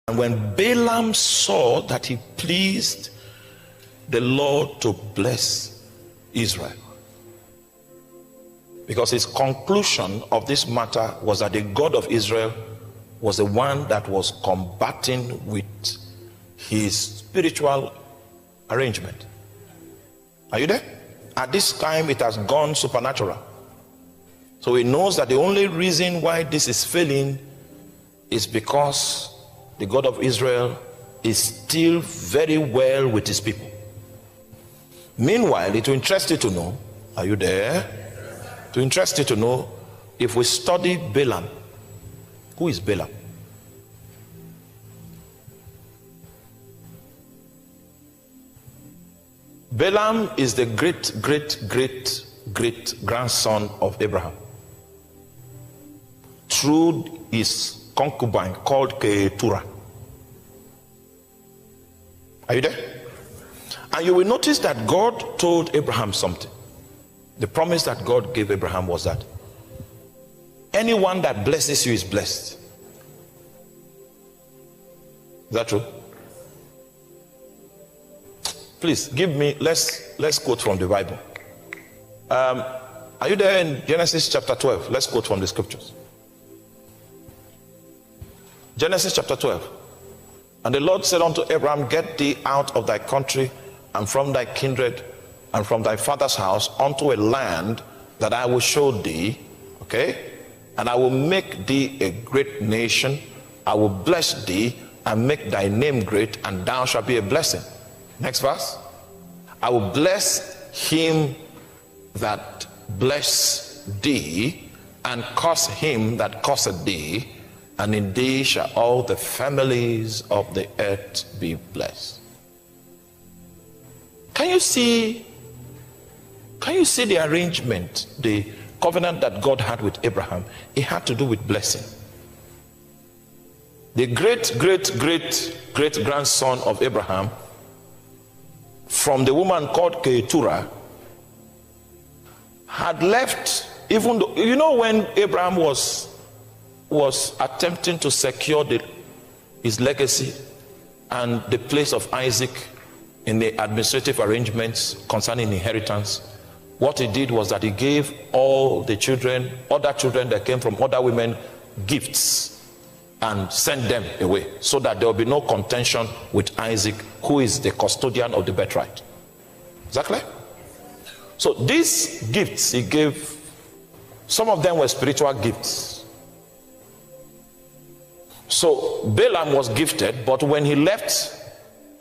And when Balaam saw that he pleased the Lord to bless Israel, because his conclusion of this matter was that the God of Israel was the one that was combating with his spiritual arrangement. Are you there? At this time it has gone supernatural. So he knows that the only reason why this is failing is because the God of Israel is still very well with his people. Meanwhile, it will interest you to know, are you there? To interest you to know, if we study Balaam, who is Balaam? Balaam is the great grandson of Abraham through his concubine called Keturah. Are you there? And you will notice that God told Abraham something. The promise that God gave Abraham was that anyone that blesses you is blessed. Is that true? Please give me, let's quote from the Bible. Are you there in Genesis chapter 12? Let's quote from the scriptures. Genesis chapter 12. And the Lord said unto Abraham, get thee out of thy country and from thy kindred and from thy father's house unto a land that I will show thee. Okay? And I will make thee a great nation. I will bless thee and make thy name great, and thou shalt be a blessing. Next verse. I will bless him that bless thee, and curse him that curseth thee, and in thee shall all the families of the earth be blessed. Can you see the arrangement, the covenant that God had with Abraham? It had to do with blessing. The great grandson of Abraham, from the woman called Keturah, had left, even though, you know, when Abraham was attempting to secure his legacy and the place of Isaac in the administrative arrangements concerning inheritance, what he did was that he gave all the children, other children that came from other women, gifts and sent them away, so that there will be no contention with Isaac, who is the custodian of the birthright. Exactly. So these gifts he gave, some of them were spiritual gifts. So Balaam was gifted, but when he left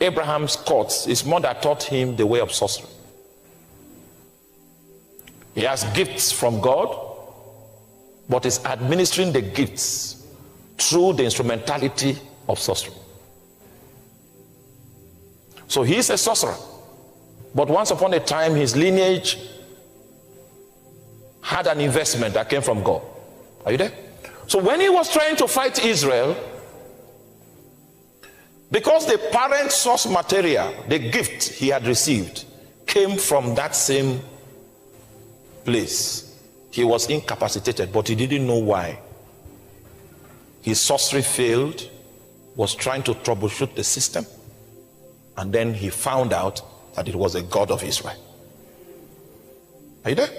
Abraham's courts, his mother taught him the way of sorcery. He has gifts from God, but is administering the gifts through the instrumentality of sorcery. So he is a sorcerer, but once upon a time his lineage had an investment that came from God. Are you there? So when he was trying to fight Israel, because the parent source material, the gift he had received, came from that same place, he was incapacitated, but he didn't know why. His sorcery failed, was trying to troubleshoot the system, and then he found out that it was a God of Israel. Are you there?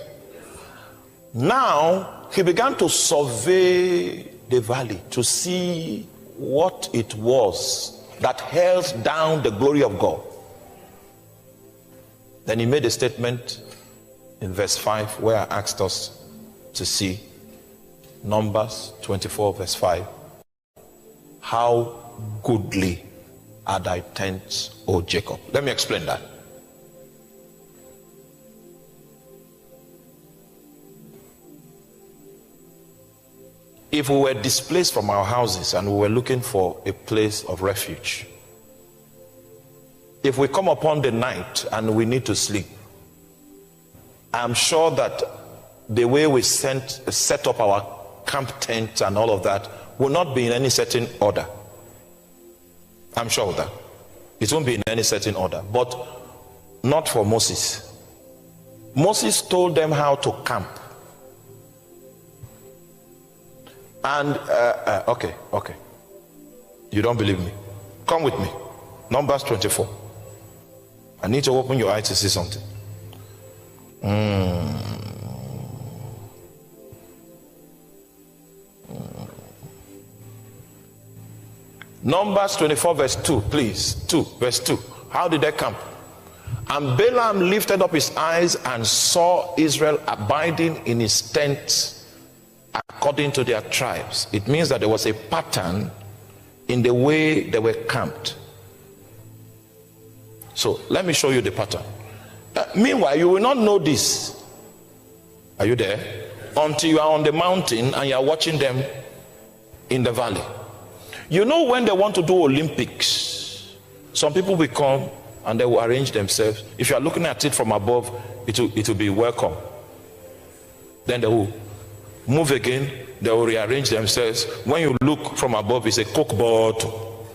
Now he began to survey the valley to see what it was that held down the glory of God. Then he made a statement in verse 5 where I asked us to see Numbers 24 verse 5. How goodly are thy tents, O Jacob. Let me explain that. If we were displaced from our houses and we were looking for a place of refuge, if we come upon the night and we need to sleep, I'm sure that the way we set up our camp tent and all of that will not be in any certain order. I'm sure of that. It won't be in any certain order, but not for Moses. Moses told them how to camp. And okay. You don't believe me? Come with me. Numbers 24. I need to open your eyes to see something. Numbers 24 verse 2, please. 2, verse 2. How did they come? And Balaam lifted up his eyes and saw Israel abiding in his tents according to their tribes. It means that there was a pattern in the way they were camped. So let me show you the pattern. Meanwhile, you will not know this. Are you there? Until you are on the mountain and you are watching them in the valley. You know, when they want to do Olympics, some people will come and they will arrange themselves. If you are looking at it from above, it will be welcome. Then they will move again, they will rearrange themselves. When you look from above, it's a Coke bottle.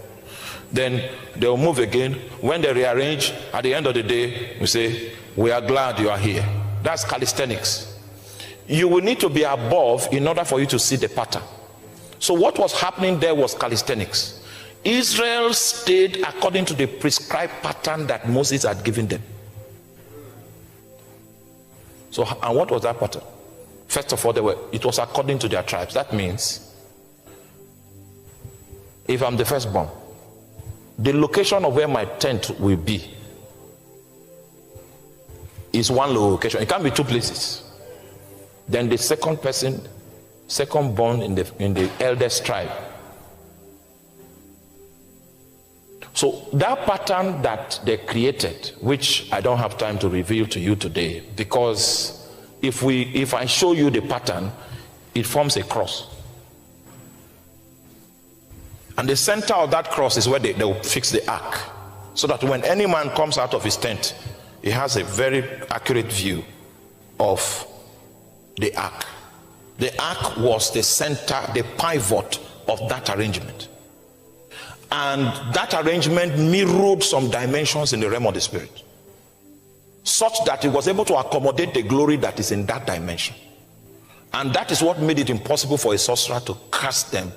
Then they will move again. When they rearrange, at the end of the day, we say, we are glad you are here. That's calisthenics. You will need to be above in order for you to see the pattern. So what was happening there was calisthenics. Israel stayed according to the prescribed pattern that Moses had given them. So, and what was that pattern? First of all, it was according to their tribes. That means, if I'm the firstborn, the location of where my tent will be is one location. It can't be two places. Then the second person, second born in the eldest tribe. So that pattern that they created, which I don't have time to reveal to you today, because if I show you the pattern, it forms a cross. And the center of that cross is where they will fix the ark, so that when any man comes out of his tent, he has a very accurate view of the ark. The ark was the center, the pivot of that arrangement. And that arrangement mirrored some dimensions in the realm of the spirit, such that it was able to accommodate the glory that is in that dimension. And that is what made it impossible for a sorcerer to cast them,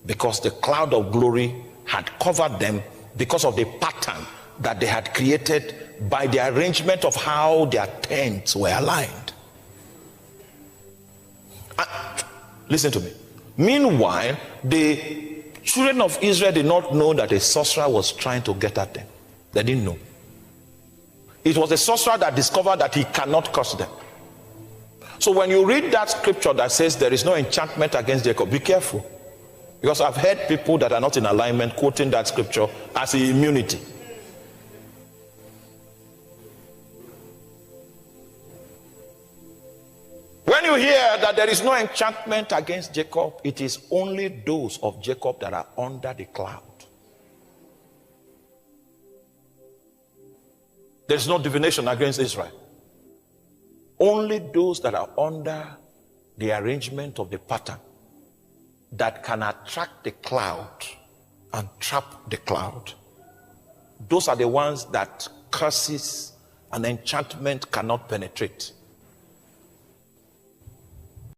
because the cloud of glory had covered them because of the pattern that they had created by the arrangement of how their tents were aligned. Listen to me. Meanwhile, the children of Israel did not know that a sorcerer was trying to get at them. They didn't know. It was a sorcerer that discovered that he cannot curse them. So when you read that scripture that says there is no enchantment against Jacob, be careful. Because I've heard people that are not in alignment quoting that scripture as an immunity. When you hear that there is no enchantment against Jacob, it is only those of Jacob that are under the cloud. There is no divination against Israel. Only those that are under the arrangement of the pattern that can attract the cloud and trap the cloud. Those are the ones that curses and enchantment cannot penetrate.